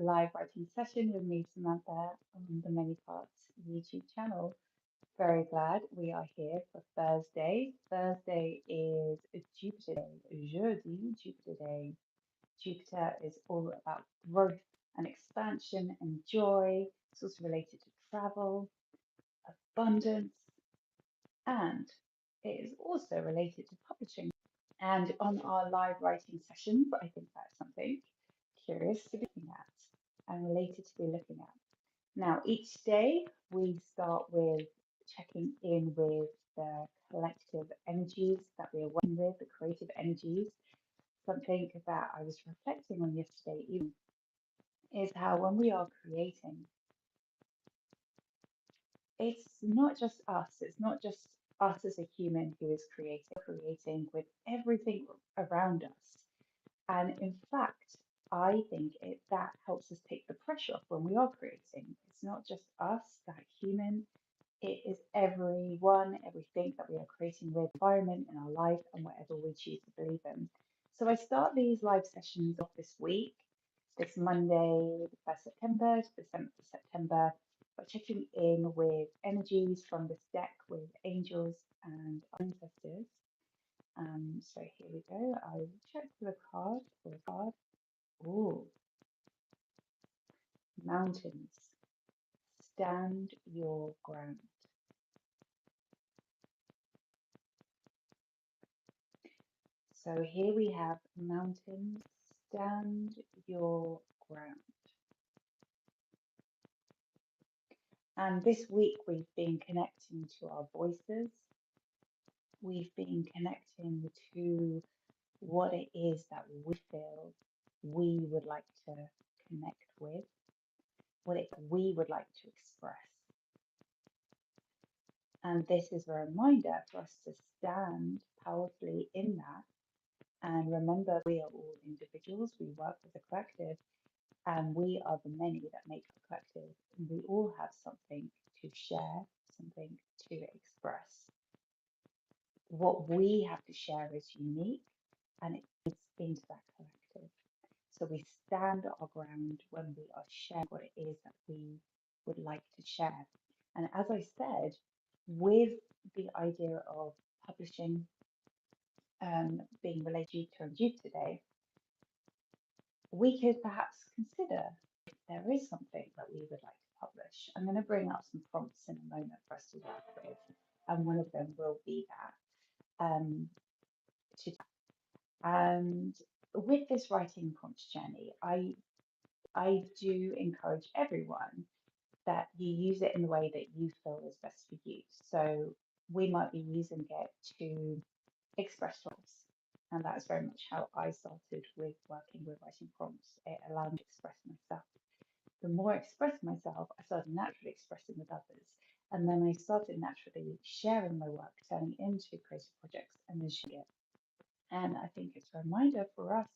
live writing session with me, Samantha, on the Many Parts YouTube channel. Very glad we are here for Thursday. Thursday is Jupiter Day, jeudi, Jupiter Day. Jupiter is all about growth and expansion and joy. It's also related to travel, abundance, and it is also related to publishing. And on our live writing sessions, I think that's something curious to be looking at and related to be looking at. Now, each day we start with checking in with the collective energies that we are working with, the creative energies. Something that I was reflecting on yesterday evening is how when we are creating, it's not just us, it's not just us as a human who is creating with everything around us. And in fact, I think that helps us take the pressure off when we are creating. It's not just us, that human, it is everyone, everything that we are creating with environment in our life and whatever we choose to believe in. So I start these live sessions off this week, this Monday, the 1st September to the 7th of September, by checking in with energies from this deck with angels and ancestors. So here we go. I will check for the card for a card. Oh, mountains. Stand your ground. So here we have mountains. Stand your ground. And this week we've been connecting to our voices. We've been connecting to what it is that we feel we would like to connect with, what it we would like to express. And this is a reminder for us to stand powerfully in that and remember we are all individuals, we work as a collective, and we are the many that make a collective. And we all have something to share, something to express. What we have to share is unique and it fits into that collective. So we stand our ground when we are sharing what it is that we would like to share. And as I said, with the idea of publishing being related to Duke today, we could perhaps consider if there is something that we would like to publish. I'm going to bring up some prompts in a moment for us to work with, and one of them will be that. To, and with this writing prompt journey, I do encourage everyone that you use it in the way that you feel is best for you. So we might be using it to express thoughts. And that's very much how I started with working with writing prompts. It allowed me to express myself. The more I expressed myself, I started naturally expressing with others. And then I started naturally sharing my work, turning into creative projects and then sharing it. And I think it's a reminder for us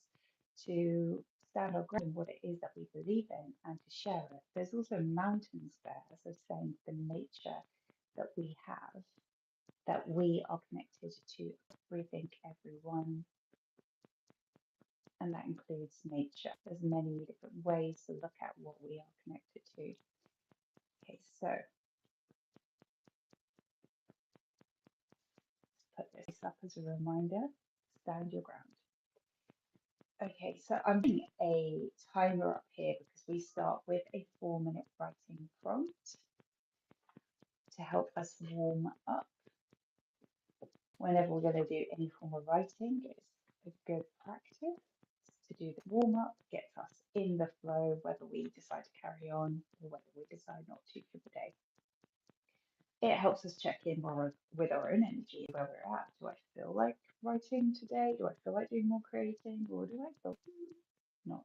to stand our ground in what it is that we believe in and to share it. There's also mountains there, as I was saying, the nature that we have, that we are connected to everything, everyone, and that includes nature. There's many different ways to look at what we are connected to. Okay, so let's put this up as a reminder. Stand your ground. Okay, so I'm putting a timer up here because we start with a 4-minute writing prompt to help us warm up. Whenever we're going to do any form of writing, it's a good practice to do the warm up, gets us in the flow, whether we decide to carry on or whether we decide not to for the day. It helps us check in with our own energy, where we're at. Do I feel like writing today? Do I feel like doing more creating? Or do I feel not?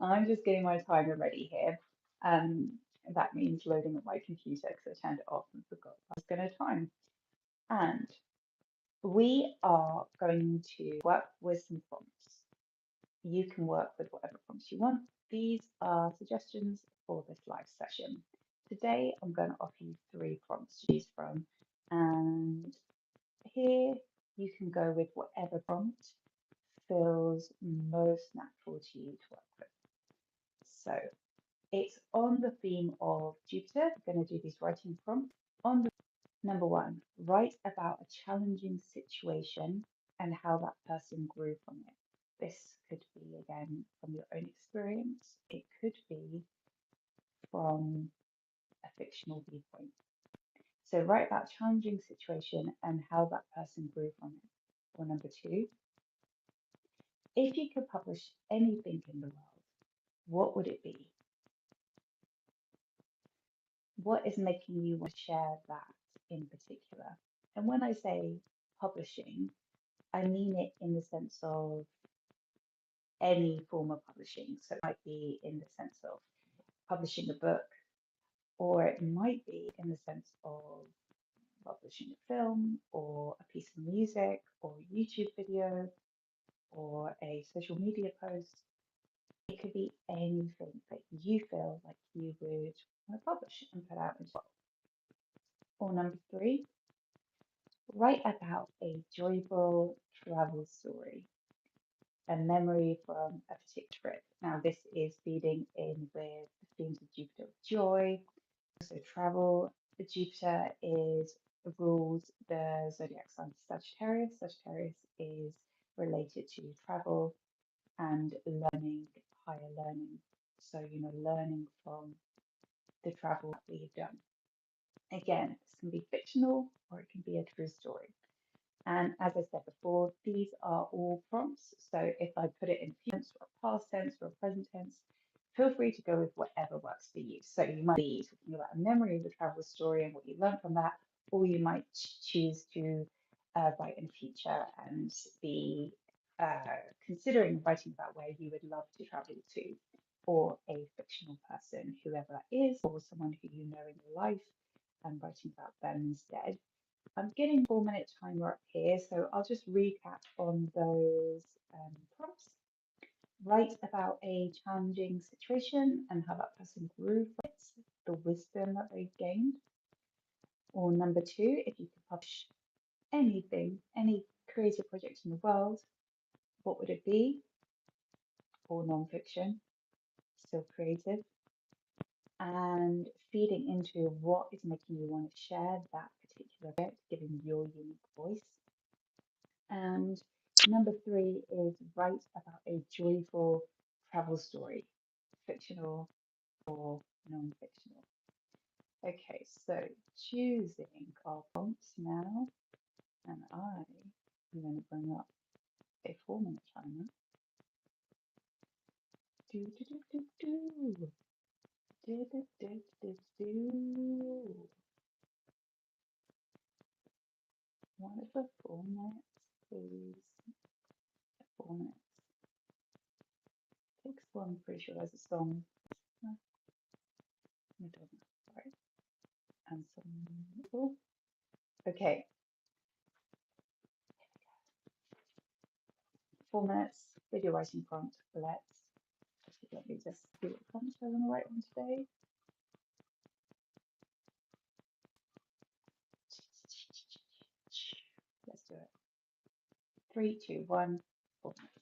I'm just getting my timer ready here. That means loading up my computer because I turned it off and forgot I was going to time. And we are going to work with some prompts. You can work with whatever prompts you want. These are suggestions for this live session. Today, I'm going to offer you 3 prompts to choose from. And here you can go with whatever prompt feels most natural to you to work with. So it's on the theme of Jupiter. I'm going to do these writing prompts. On the number one, write about a challenging situation and how that person grew from it. This could be again from your own experience. It could be from a fictional viewpoint. So write about challenging situation and how that person grew from it. Or number two, if you could publish anything in the world, what would it be? What is making you want to share that in particular? And when I say publishing, I mean it in the sense of any form of publishing. So it might be in the sense of publishing a book, or it might be in the sense of publishing a film, or a piece of music, or a YouTube video, or a social media post. It could be anything that you feel like you would want to publish and put out as well. Or number three, write about a joyful travel story, a memory from a particular trip. Now, this is feeding in with the themes of Jupiter joy, also travel. Jupiter is rules the zodiac sign Sagittarius. Sagittarius is related to travel and learning, higher learning. So, learning from the travel that we've done. Again, this can be fictional or it can be a true story. And as I said before, these are all prompts. So if I put it in tense or past tense or present tense, feel free to go with whatever works for you. So you might be talking about a memory of the travel story and what you learned from that, or you might choose to write in future and be considering writing about where you would love to travel to, or a fictional person, whoever that is, or someone who you know in your life, and writing about them instead. I'm getting 4 minute timer up here, so I'll just recap on those prompts. Write about a challenging situation and how that person grew from it, the wisdom that they've gained. Or number two, if you could publish anything, any creative project in the world, what would it be? Or non-fiction, still creative. And feeding into what is making you want to share that particular project, giving your unique voice. And number three is write about a joyful travel story, fictional or non-fictional. Okay, so choosing our prompts now, and I am going to bring up a 4 minute timer. Do do do do do do do do do do. One of the 4 minutes, please. 4 minutes. Takes one. Pretty sure there's a song. No, it doesn't. Sorry. And some. Okay, 4 minutes video writing prompt. Let me just see what prompt I want to write on today. Let's do it. 3, 2, 1, 4 minutes.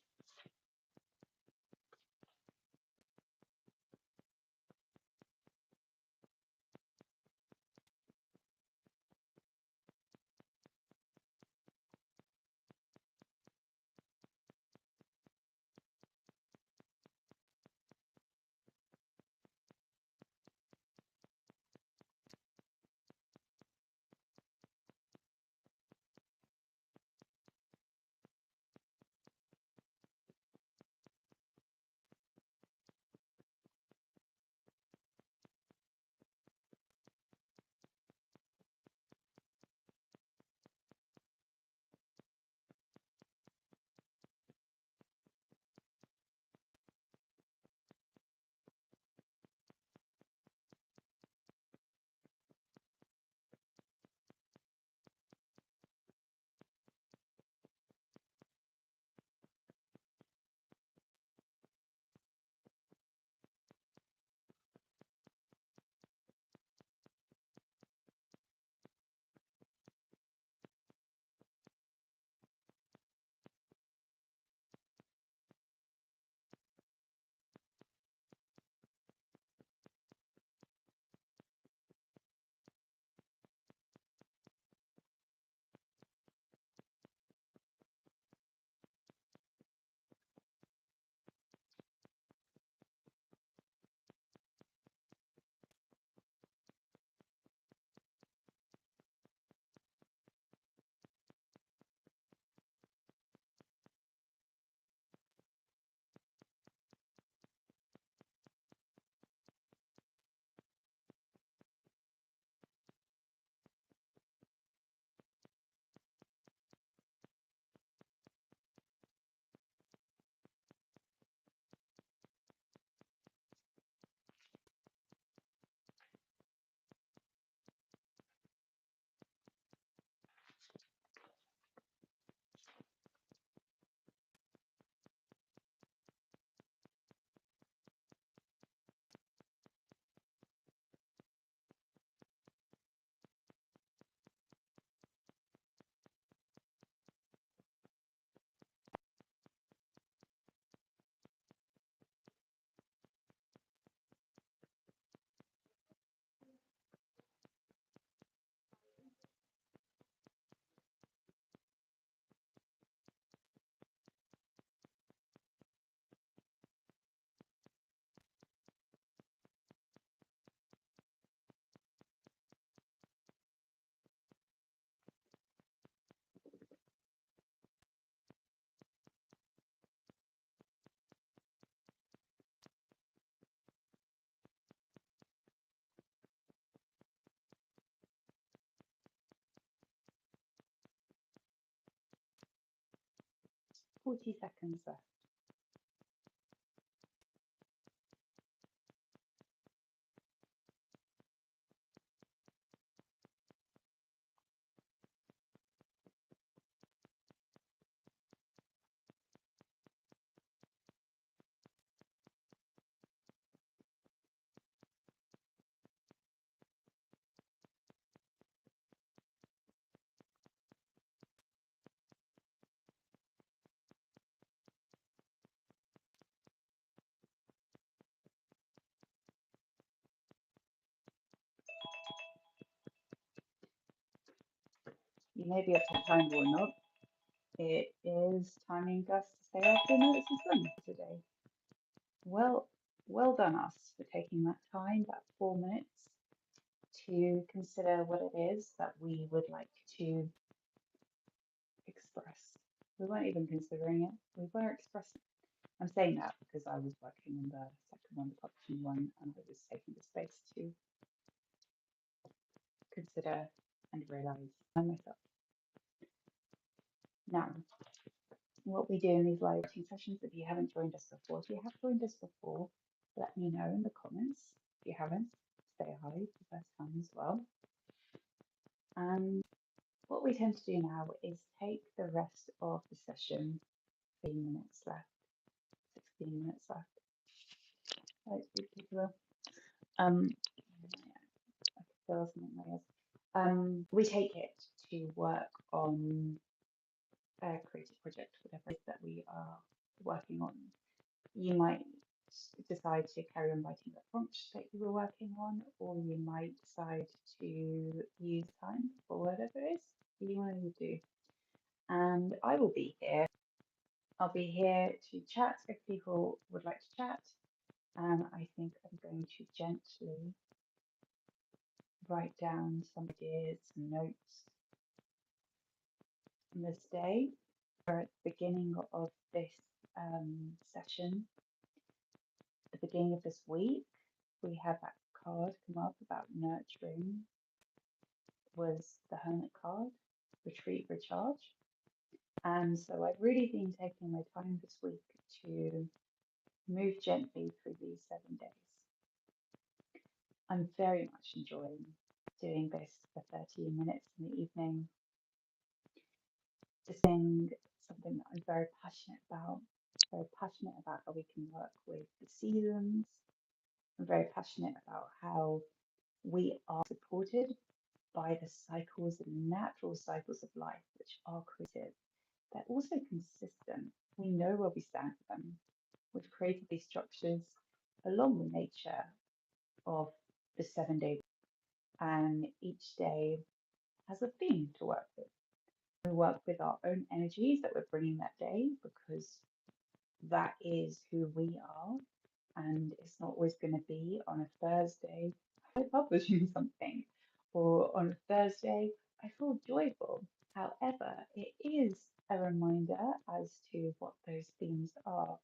40 seconds left. You may be up to time or not. It is timing us to say our 4 minutes is done today. Well done us for taking that time, that 4 minutes, to consider what it is that we would like to express. We weren't even considering it. We were expressing. I'm saying that because I was working on the second one, the publishing one, and I was taking the space to consider and realize by myself. Now, what we do in these live teaching sessions, if you haven't joined us before, if you have joined us before, let me know in the comments. If you haven't, say hi for the first time as well. And what we tend to do now is take the rest of the session, 15 minutes left, 16 minutes left. Right, people. I feel something in my ears. We take it to work on a creative project, whatever it is that we are working on. You might decide to carry on writing the prompt that you were working on, or you might decide to use time for whatever it is you want to do. And I will be here. I'll be here to chat if people would like to chat. I think I'm going to gently write down some ideas, some notes on this day. We're at the beginning of this session, the beginning of this week. We had that card come up about nurturing, was the Hermit card, retreat, recharge. And so I've really been taking my time this week to move gently through these 7 days. I'm very much enjoying doing this for 30 minutes in the evening, just saying something that I'm very passionate about how we can work with the seasons. I'm very passionate about how we are supported by the cycles, the natural cycles of life, which are creative. They're also consistent. We know where we stand for them. We've created these structures along with nature of the 7 day, and each day has a theme to work with. We work with our own energies that we're bringing that day because that is who we are, and it's not always going to be on a Thursday I'm publishing something, or on a Thursday I feel joyful. However, it is a reminder as to what those themes are.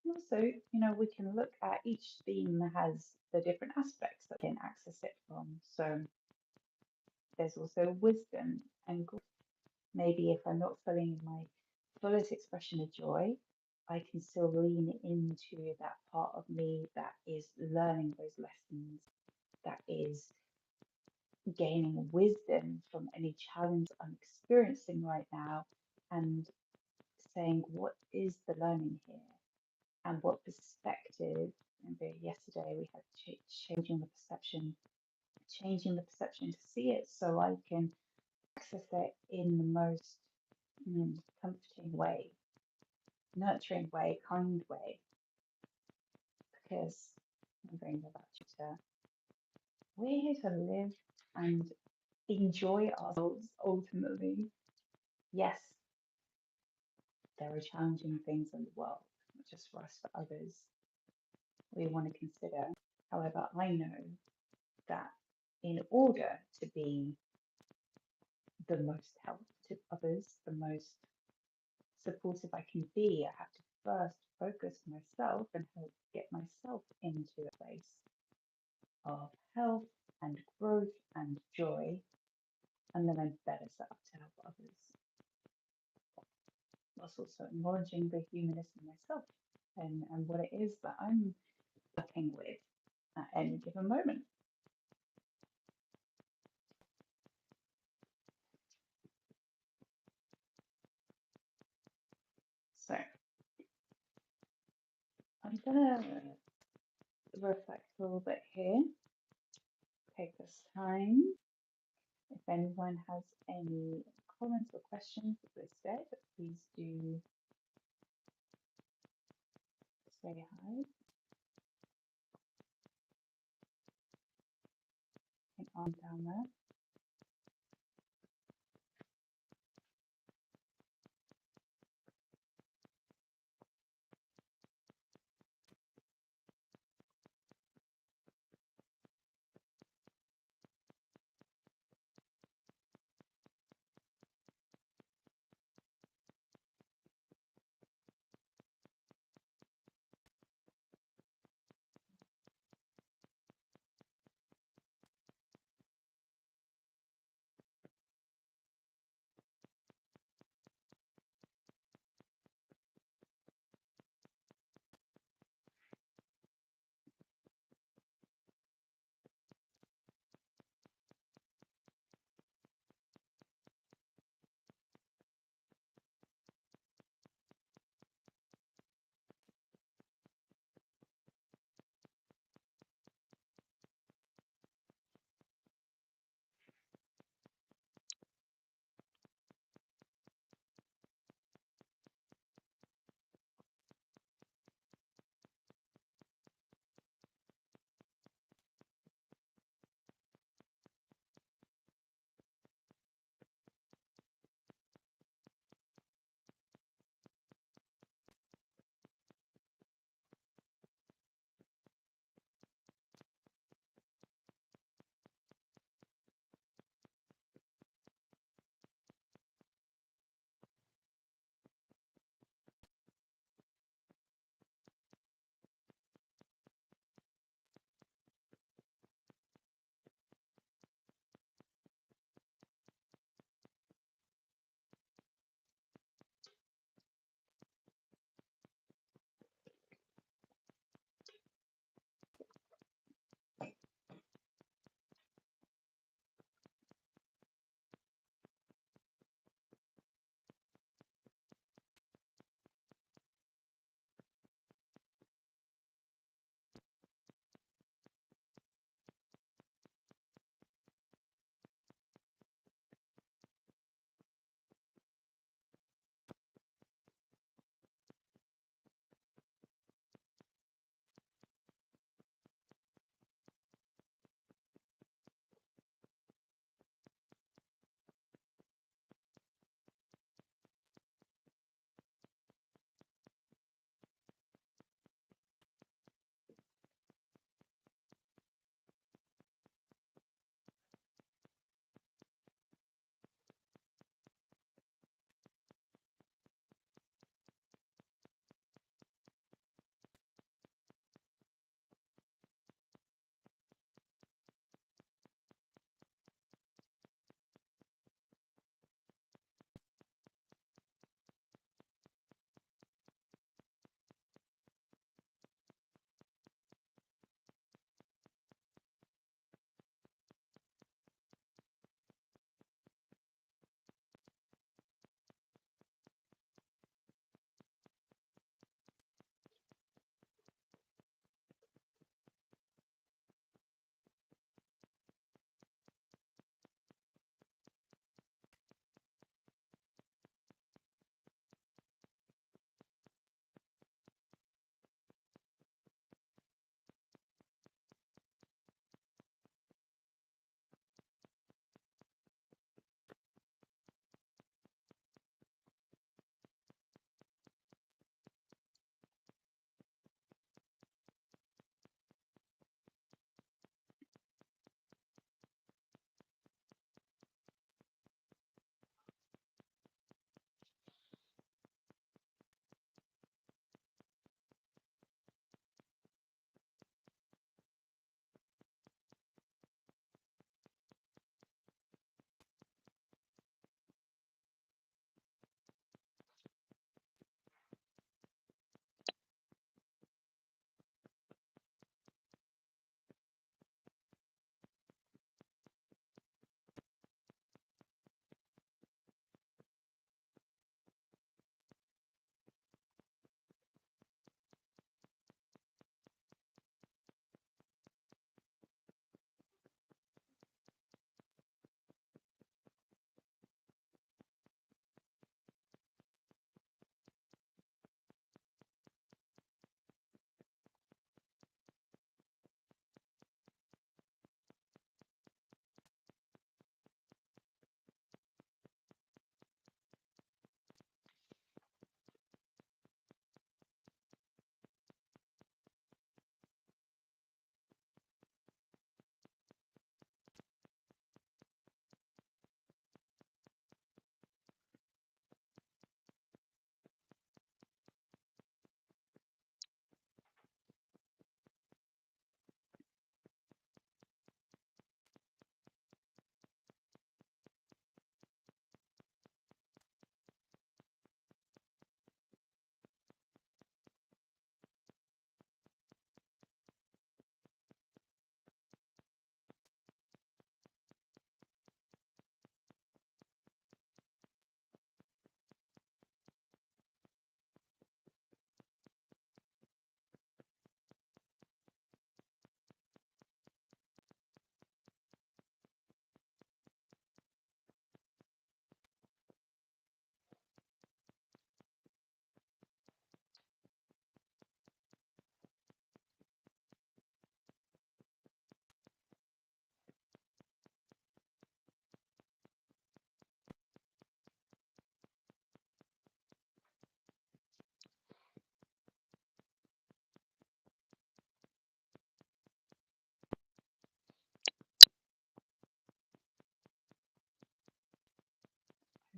And also, we can look at each theme has the different aspects that we can access it from. So there's also wisdom and growth. Maybe if I'm not feeling my fullest expression of joy, I can still lean into that part of me that is learning those lessons, that is gaining wisdom from any challenge I'm experiencing right now, and saying, what is the learning here? And what perspective? Remember, yesterday we had changing the perception to see it so I can access it in the most comforting way, nurturing way, kind way. Because I'm going to go back to we're here to live and enjoy ourselves ultimately. Yes, there are challenging things in the world, not just for us, for others, we want to consider. However, I know that in order to be the most help to others, the most supportive I can be, I have to first focus myself and help get myself into a place of health and growth and joy, and then I'm better set up to help others. whilst also acknowledging the humanist in myself and what it is that I'm working with at any given moment. So I'm gonna reflect a little bit here, take this time. If anyone has any comments or questions that they said, please do say hi and on down there.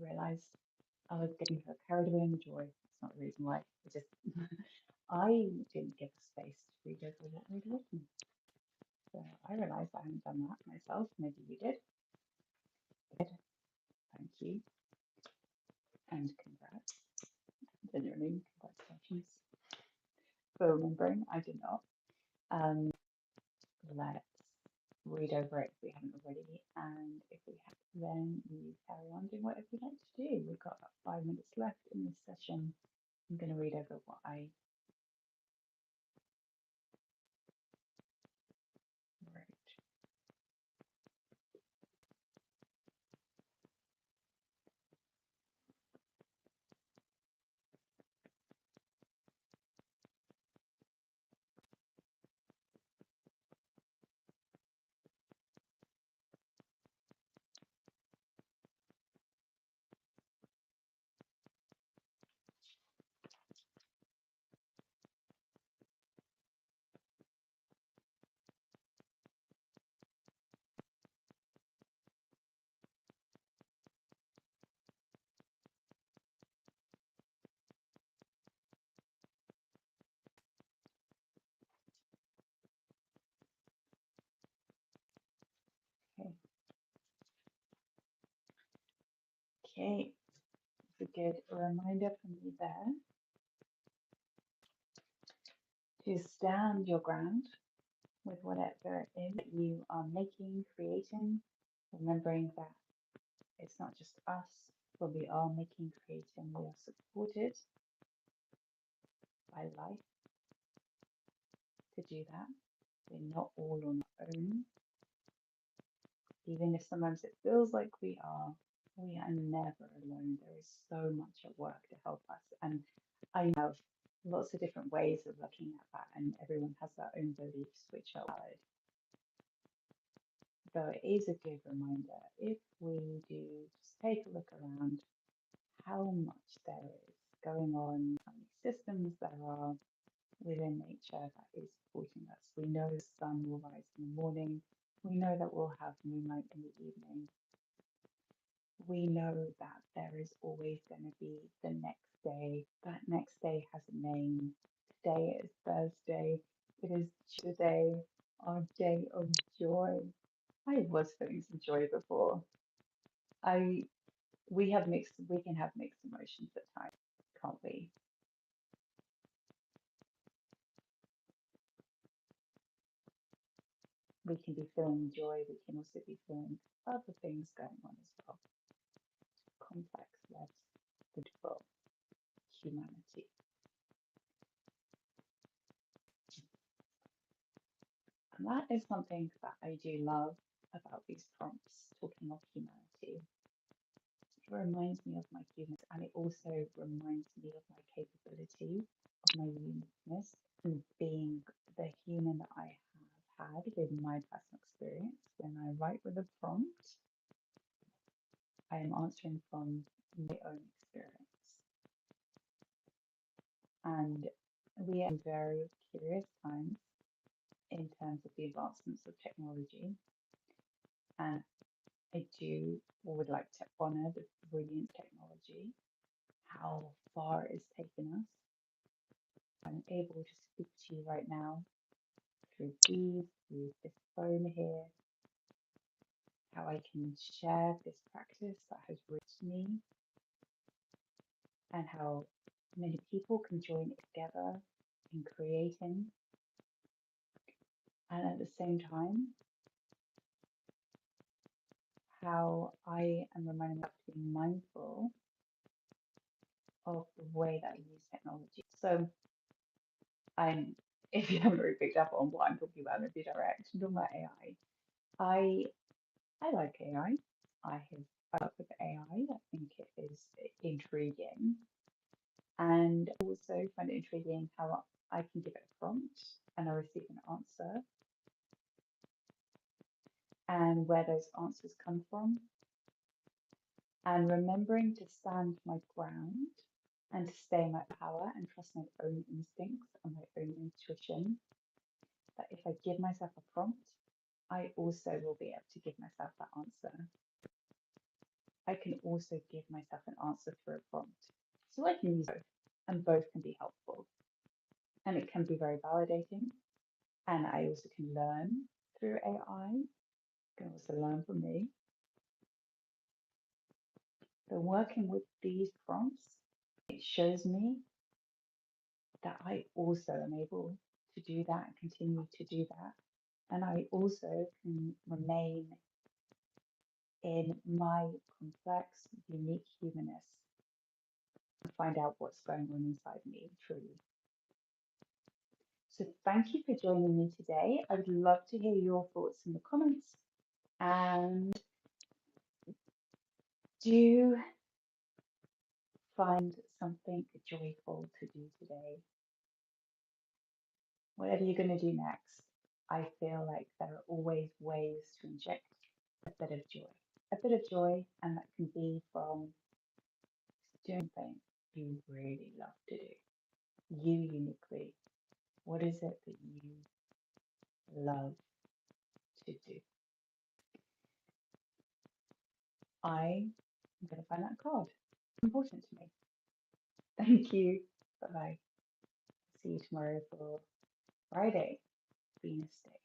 realized I was getting so carried away in the joy. That's not the reason why. It just I didn't give the space to read over what we'd written. So I realized I hadn't done that myself. Maybe you did. Good. Thank you. And congrats. Genuinely, congratulations for remembering. I did not. Um, let's read over it if we haven't already. And if we have, then we carry on doing whatever you'd like to do. We've got about 5 minutes left in this session. I'm going to read over what I wrote. Okay. Okay. It's a good reminder for me there to stand your ground with whatever it is that you are making, creating, remembering that it's not just us, but we are making, creating, we are supported by life to do that. We're not all on our own. Even if sometimes it feels like we are never alone. There is so much at work to help us. And I know lots of different ways of looking at that, and everyone has their own beliefs, which are valid. Though it is a good reminder, if we do just take a look around how much there is going on, how many systems there are within nature that is supporting us. We know the sun will rise in the morning. We know that we'll have moonlight in the evening. We know that there is always going to be the next day. That next day has a name. Today is Thursday. It is today, our day of joy. I was feeling some joy before. I we can have mixed emotions at times, can't we? We can be feeling joy, we can also be feeling other things going on as well. Complex yet beautiful humanity. And that is something that I do love about these prompts, talking of humanity. It reminds me of my humanness, and it also reminds me of my capability, of my uniqueness, and being the human that I have had with my personal experience. When I write with a prompt, I am answering from my own experience. And we are in very curious times in terms of the advancements of technology. And I would like to honor the brilliant technology, how far it's taken us. I'm able to speak to you right now through through this phone here, how I can share this practice that has reached me, and how many people can join together in creating. And at the same time, how I am reminding myself to be mindful of the way that I use technology. So I'm, if you haven't already picked up on what I'm talking about, maybe direct, I'm talking about AI. I like AI. I worked with AI. I think it is intriguing. And I also find it intriguing how I can give it a prompt and I receive an answer and where those answers come from. And remembering to stand my ground and to stay in my power and trust my own instincts and my own intuition. That if I give myself a prompt, I also will be able to give myself that answer. I can also give myself an answer through a prompt. So I can use both, and both can be helpful. And it can be very validating. And I also can learn through AI. Can also learn from me. But working with these prompts, it shows me that I also am able to do that and continue to do that. And I also can remain in my complex, unique humanness and find out what's going on inside me truly. So thank you for joining me today. I would love to hear your thoughts in the comments, and do find something joyful to do today. Whatever you're going to do next, I feel like there are always ways to inject a bit of joy. A bit of joy, and that can be from doing things you really love to do. You uniquely. What is it that you love to do? I'm going to find that card. It's important to me. Thank you. Bye bye. See you tomorrow for Friday, Venus Day.